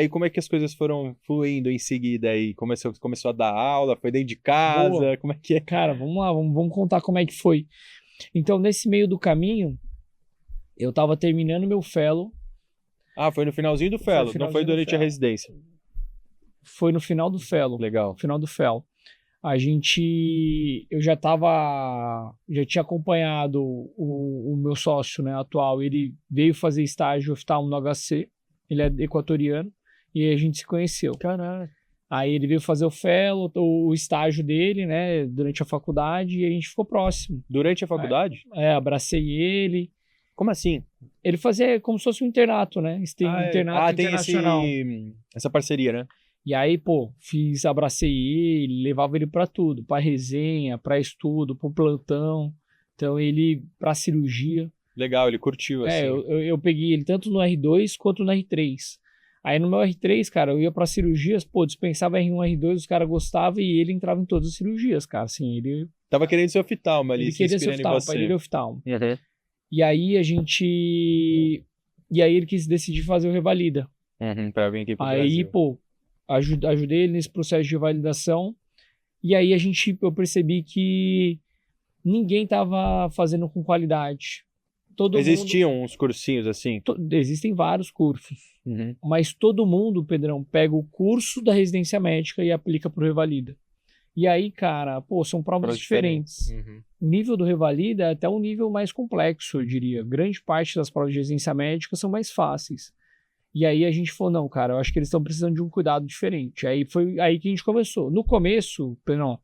aí como é que as coisas foram fluindo em seguida aí? Começou a dar aula, foi dentro de casa, Boa. como é que é? Cara, vamos lá, vamos contar como é que foi. Então, nesse meio do caminho, eu tava terminando meu fellow. Ah, foi no finalzinho do Foi fellow, não foi finalzinho do durante a fellow. residência. Foi no final do fellow. Legal. Final do fellow. Eu já tinha acompanhado o meu sócio, né, atual. Ele veio fazer estágio oftalmo no HC. Ele é equatoriano. E aí a gente se conheceu. Caralho. Aí ele veio fazer o fellow, o estágio dele, né, durante a faculdade, e a gente ficou próximo. Durante a faculdade? Abracei ele. Como assim? Ele fazia como se fosse um internato, né? Internato tem internacional. essa parceria, né? E aí, pô, abracei ele, levava ele pra tudo, pra resenha, pra estudo, pro plantão. Então ele, pra cirurgia. Legal, ele curtiu, assim. Eu peguei ele tanto no R2 quanto no R3. Aí no meu R3, cara, eu ia pra cirurgias, pô, dispensava R1, R2, os caras gostavam e ele entrava em todas as cirurgias, cara. Assim, ele Tava querendo ser oftalmo ali, ele se queria ser inspirando em oftalmo, pra ele você. era oftalmo. E aí ele quis decidir fazer o Revalida. Pra vir aqui pro Aí, Brasil. pô, ajudei ele nesse processo de validação. E aí eu percebi que ninguém tava fazendo com qualidade. Existiam uns cursinhos assim? Existem vários cursos. Mas todo mundo, Pedrão, pega o curso da residência médica e aplica pro Revalida. E aí, cara, pô, são provas diferentes. O nível do Revalida é até um nível mais complexo, eu diria. Grande parte das provas de residência médica são mais fáceis. E aí a gente falou, não, cara, eu acho que eles estão precisando de um cuidado diferente. Aí foi aí que a gente começou. No começo, Pedrão,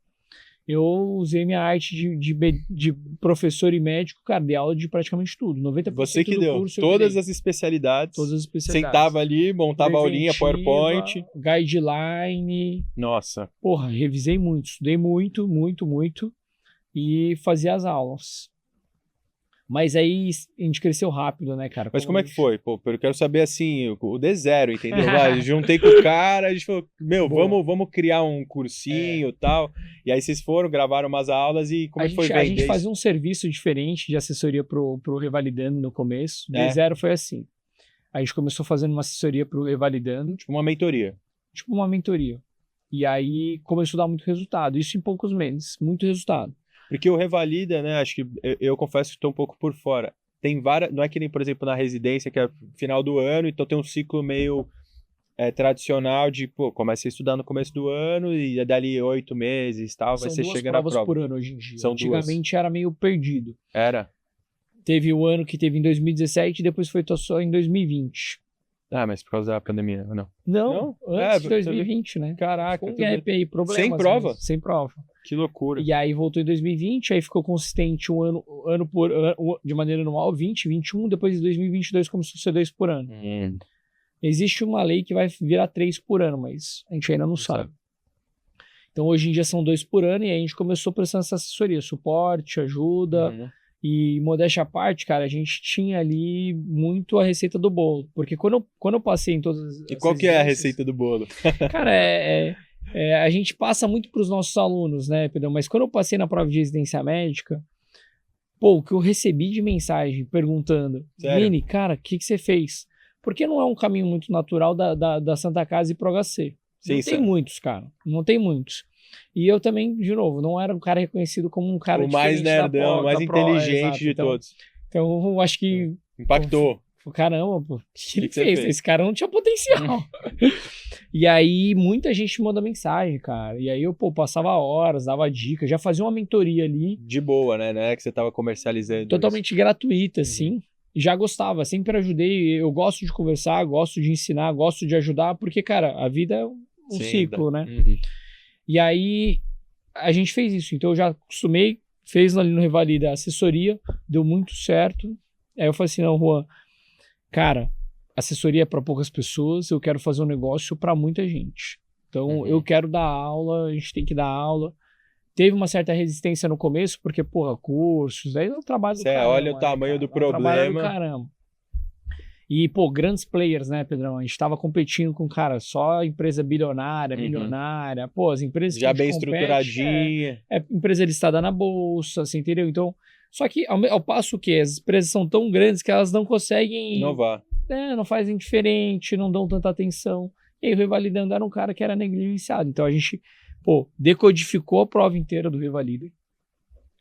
eu usei minha arte de professor e médico, cara, de aula de praticamente tudo. 90% Você que do deu curso todas as especialidades. Todas as especialidades. Sentava ali, montava a aulinha, PowerPoint. Guideline. Nossa. Porra, revisei muito, estudei muito, muito, muito. E fazia as aulas. Mas aí a gente cresceu rápido, né, cara? Mas como é que foi? Pô, eu quero saber, assim, o D0, entendeu? Vai, juntei com o cara, a gente falou, meu, vamos criar um cursinho e tal. E aí vocês foram, gravaram umas aulas e como é que foi vender A gente fazia um serviço diferente de assessoria pro Revalidando no começo. D0 foi assim. A gente começou fazendo uma assessoria pro Revalidando. Tipo uma mentoria. Tipo uma mentoria. E aí começou a dar muito resultado. Isso em poucos meses. Muito resultado. Porque o Revalida, né, acho que eu confesso que estou um pouco por fora. Tem várias, não é que nem, por exemplo, na residência, que é final do ano, então tem um ciclo meio tradicional de, pô, começa a estudar no começo do ano e dali 8 meses e tal, vai ser chega na prova. São 2 provas por ano hoje em dia. São Antigamente era meio perdido. Era? Teve o ano que teve em 2017 e depois foi só em 2020. Ah, mas por causa da pandemia, não? Não, antes de 2020, né? Caraca. Com gap aí, problemas. Sem prova? Né? Sem prova. Que loucura. E aí voltou em 2020, aí ficou consistente um ano por ano, de maneira anual, 20, 21, depois em 2022 começou a ser 2 por ano. Existe uma lei que vai virar 3 por ano, mas a gente ainda não sabe. Então hoje em dia são 2 por ano e aí a gente começou prestando essa assessoria, suporte, ajuda. E modéstia à parte, cara, a gente tinha ali muito a receita do bolo. Porque quando eu passei em todas as E qual que é a receita do bolo? Cara, a gente passa muito para os nossos alunos, né, Pedro? Mas quando eu passei na prova de residência médica, pô, o que eu recebi de mensagem perguntando, Vini, cara, o que você fez? Porque não é um caminho muito natural da Santa Casa e pro HC. Não tem muitos, cara. Não tem muitos. E eu também, de novo, não era um cara reconhecido como um cara o mais nerdão, o mais inteligente de todos. Então, eu acho que... Impactou. Caramba, pô, o que ele fez? Esse cara não tinha potencial. E aí, muita gente manda mensagem, cara. E aí eu, passava horas, dava dicas, já fazia uma mentoria ali. De boa, né? Não é que você tava comercializando. Totalmente gratuita, assim. Já gostava, sempre ajudei. Eu gosto de conversar, gosto de ensinar, gosto de ajudar, porque, cara, a vida é um ciclo, né? E aí, a gente fez isso. Então, eu já acostumei, fez ali no Revalida assessoria, deu muito certo. Aí eu falei assim, não, Juan, cara, assessoria é para poucas pessoas, eu quero fazer um negócio para muita gente. Então, eu quero dar aula, a gente tem que dar aula. Teve uma certa resistência no começo, porque, cursos, aí é o trabalho do caramba. Olha o tamanho do problema. Trabalho do caramba. E, grandes players, né, Pedrão? A gente tava competindo com, cara, só empresa bilionária, milionária. As empresas já bem estruturadinha. É empresa listada na bolsa, assim, entendeu? Então, só que ao passo que as empresas são tão grandes que elas não conseguem... Inovar. Não fazem diferente, não dão tanta atenção. E aí o Revalidando era um cara que era negligenciado. Então a gente, pô, decodificou a prova inteira do Revalida.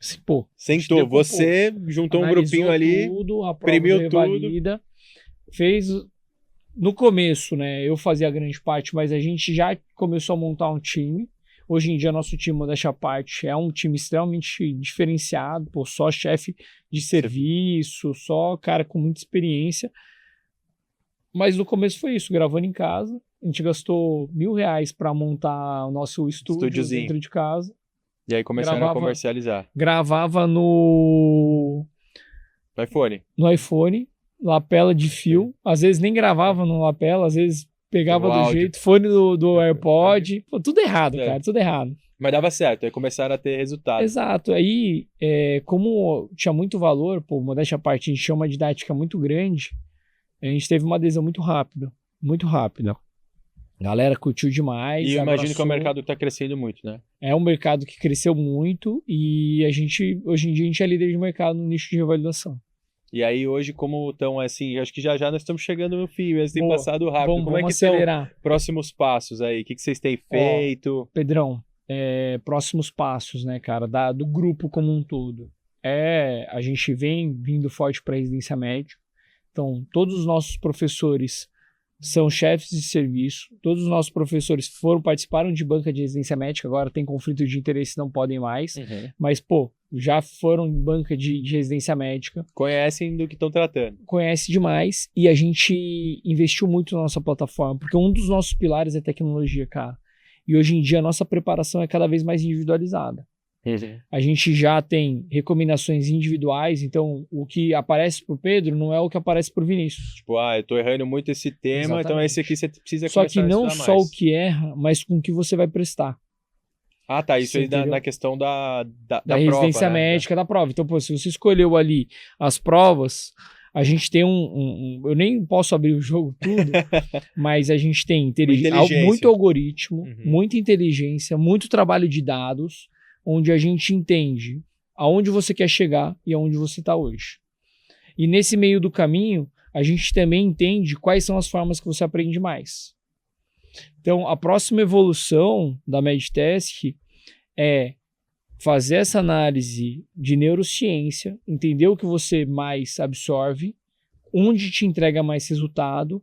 Assim, pô, sentou, você juntou um grupinho ali, tudo, a prova imprimiu do Revalida, tudo. Fez... No começo, né, eu fazia a grande parte, mas a gente já começou a montar um time. Hoje em dia, nosso time, modéstia à parte, é um time extremamente diferenciado, pô, só chefe de serviço, só cara com muita experiência. Mas no começo foi isso, gravando em casa. A gente gastou R$1.000 para montar o nosso estúdio dentro de casa. E aí começaram a comercializar. Gravava no iPhone. No iPhone. Lapela de fio, às vezes nem gravava no lapela, às vezes pegava do áudio. Jeito, fone do AirPod, pô, tudo errado, cara, tudo errado. Mas dava certo, aí começaram a ter resultado. Exato, aí como tinha muito valor, pô, modéstia à parte, a gente tinha uma didática muito grande, a gente teve uma adesão muito rápida. A galera curtiu demais. E eu imagino que o mercado está crescendo muito, né? É um mercado que cresceu muito e hoje em dia a gente é líder de mercado no nicho de revalidação. E aí hoje, como estão assim, acho que já nós estamos chegando no fim, mas tem passado rápido. Como é que acelerar. São próximos passos aí? O que vocês têm feito? Pedrão, próximos passos, né, cara, do grupo como um todo. A gente vem vindo forte para a residência médica. Então, todos os nossos professores são chefes de serviço. Todos os nossos professores participaram de banca de residência médica, agora tem conflito de interesse, não podem mais. Mas, pô, já foram em banca de residência médica. Conhecem do que estão tratando. Conhece demais. E a gente investiu muito na nossa plataforma, porque um dos nossos pilares é tecnologia, cara. E hoje em dia a nossa preparação é cada vez mais individualizada. A gente já tem recomendações individuais, então o que aparece pro Pedro não é o que aparece pro Vinícius. Tipo, eu tô errando muito esse tema, exatamente. Então esse aqui você precisa só que não só mais. O que erra, mas com o que você vai prestar. Ah, tá, isso aí na questão da residência prova, médica, né? Da prova. Então, pô, se você escolheu ali as provas, a gente tem eu nem posso abrir o jogo tudo, mas a gente tem muito algoritmo, muita inteligência, muito trabalho de dados, onde a gente entende aonde você quer chegar e aonde você está hoje. E nesse meio do caminho, a gente também entende quais são as formas que você aprende mais. Então, a próxima evolução da Medtask é fazer essa análise de neurociência, entender o que você mais absorve, onde te entrega mais resultado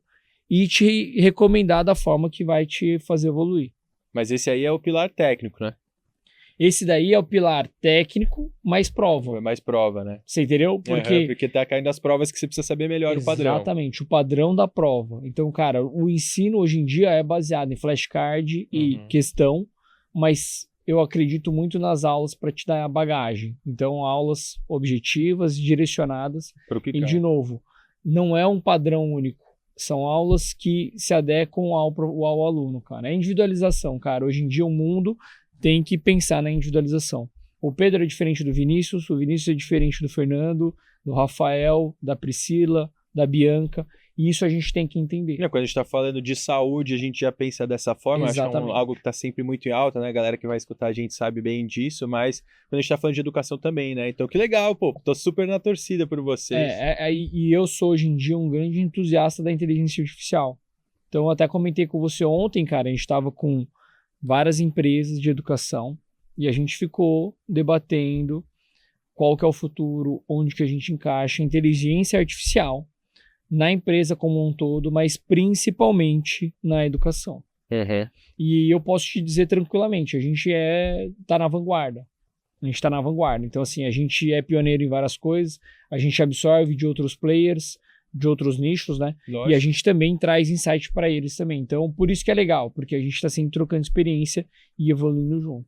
e te recomendar da forma que vai te fazer evoluir. Mas esse aí é o pilar técnico, né? Esse daí é o pilar técnico mais prova. Mais prova, né? Você entendeu? Porque tá caindo as provas que você precisa saber melhor o padrão. Exatamente, o padrão da prova. Então, cara, o ensino hoje em dia é baseado em flashcard e questão, mas eu acredito muito nas aulas para te dar a bagagem. Então, aulas objetivas, direcionadas. E, de novo, não é um padrão único. São aulas que se adequam ao aluno, cara. É individualização, cara. Hoje em dia o mundo tem que pensar na individualização. O Pedro é diferente do Vinícius, o Vinícius é diferente do Fernando, do Rafael, da Priscila, da Bianca, e isso a gente tem que entender. Quando a gente está falando de saúde, a gente já pensa dessa forma. Exatamente. Acho que é algo que está sempre muito em alta, né? A galera que vai escutar a gente sabe bem disso, mas quando a gente está falando de educação também, né? Então, que legal, pô, tô super na torcida por vocês. E eu sou hoje em dia um grande entusiasta da inteligência artificial. Então, eu até comentei com você ontem, cara, a gente estava com várias empresas de educação e a gente ficou debatendo qual que é o futuro, onde que a gente encaixa a inteligência artificial na empresa como um todo, mas principalmente na educação. E eu posso te dizer tranquilamente, a gente tá na vanguarda. A gente tá na vanguarda. Então, assim, a gente é pioneiro em várias coisas, a gente absorve de outros players, de outros nichos, né? Lógico. E a gente também traz insight para eles também. Então, por isso que é legal, porque a gente está sempre trocando experiência e evoluindo junto.